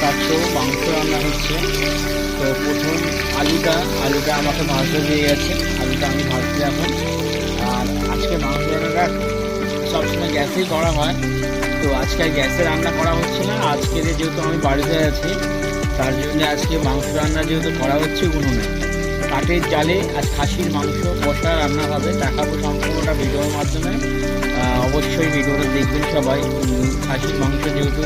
পাচ্ছ মাংস রান্না হচ্ছে। তো প্রথম আলুটা আমাকে ভাজতে দিয়ে গেছে, আলুটা আমি ভাজতে এখন। আর আজকে মাংস রান্নাটা সবসময় গ্যাসেই করা হয়, তো আজকে আর গ্যাসে রান্না করা হচ্ছে না। আজকে যেহেতু আমি বাড়িতে আছি, তার জন্য আজকে মাংস রান্না যেহেতু করা হচ্ছে উনুনে, কাঠের জালে আজ খাসির মাংস কষা রান্না হবে, দেখাবো সম্পূর্ণটা ভিডিওর মাধ্যমে। অবশ্যই ভিডিওটা দেখবেন সবাই। খাসির মাংস যেহেতু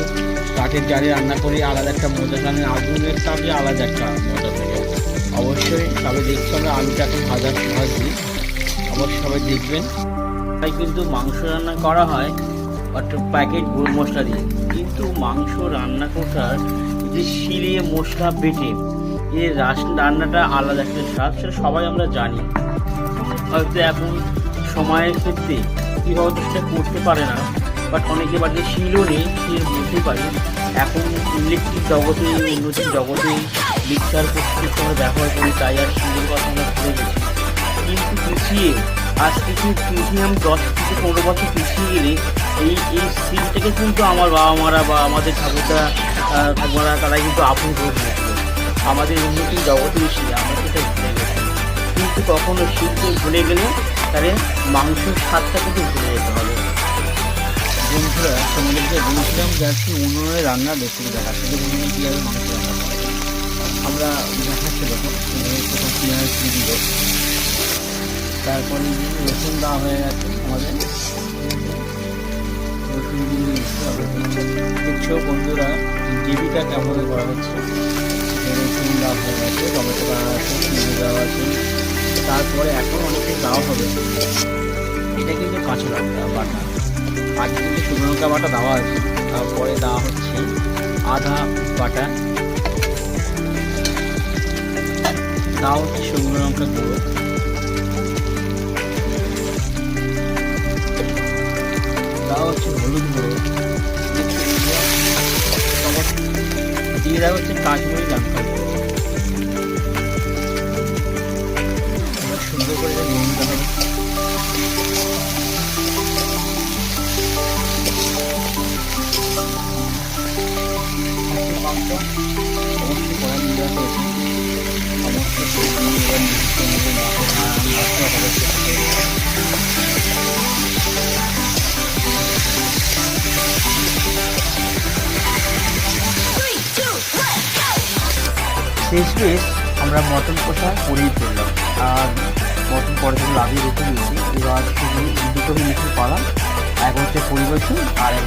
কাঠের জালে রান্না করি, আলাদা একটা মজা, কারণ আগুনের তাপে আলাদা একটা মজা থাকে। অবশ্যই সবাই দেখতে হবে, আলুটা এখন ভাজছি, অবশ্যই সবাই দেখবেন। তাই কিন্তু মাংস রান্না করা হয় অর্থাৎ প্যাকেট গুঁড়ো মশলা দিয়ে, কিন্তু মাংস রান্না করার যে শিলিয়ে মশলা বেটে এই রান্নাটা আলাদা একটা স্বাদ, সেটা সবাই আমরা জানি। হয়তো এখন সময়ের ক্ষেত্রে কীভাবে সেটা করতে পারে না, বাট অনেকে বাড়িতে শিলও নেই, শিল বলতে পারি। এখন ইলেকট্রিক জগতে, উন্নতির জগতে মিক্সার প্রস্তুতির সময় ব্যবহার করি, তাই আর শিলের কথা আমরা ভুলে গেছি। কিন্তু পিছিয়ে আজ থেকে মিনিমাম 10 থেকে 15 বছর পিছিয়ে গেলে এই শিলটাকে কিন্তু আমার বাবা মারা বা আমাদের ঠাকুমারা তারা কিন্তু আপন করে নিয়েছিল। আমাদের উন্নতির জগতে শিল, আমরা সেটা ভুলে গেছি। কিন্তু কখনো শিলকে ভুলে গেলে তাহলে মাংসের স্বাদটা কিন্তু ভুলে যেতে হবে। বন্ধুরা তোমাদেরকে বলছিলাম যে আজকে উনুনে রান্নার রেসিপি দেখাচ্ছি, যে উনুনে কীভাবে মাংস রান্না করা যায়। আমরা দেখাচ্ছি, দেখুন প্রথম পেঁয়াজ দিয়ে দিল, তারপরে রসুন দেওয়া হয়ে গেছে আমাদের, রসুন দিয়ে দিতে হবে। দেখছো বন্ধুরা গ্রেভিটা কেমন করা হচ্ছে। রসুন দেওয়া হয়ে গেছে, টমেটো দেওয়া আছে, পেঁয়াজ দেওয়া আছে, তারপরে এখন অনেকটাই দেওয়া হবে। এটা কিন্তু কাঁচা লঙ্কা বাটা, আগে কিন্তু শুকনো লঙ্কা বাটা দেওয়া আছে, তারপরে দেওয়া হচ্ছে আদা বাটা, দেওয়া হচ্ছে শুকনো লঙ্কা গুঁড়ো, দেওয়া হচ্ছে হলুদ গুঁড়ো, দিয়ে দেওয়া হচ্ছে কাশ্মীরি লঙ্কা গুঁড়ো। সুন্দর করে নিতে হবে। মাংস অবশ্যই কড়াই নিয়ে দেওয়া হয়েছে, সমস্ত শেষমেশ আমরা মটন কষা করেই ফেললাম। আর মটন পরে থেকে লাগিয়ে রেখে দিয়েছি। এবার শুধু দুটো মিনিট পালা, এক হচ্ছে পরিবেশন আর এক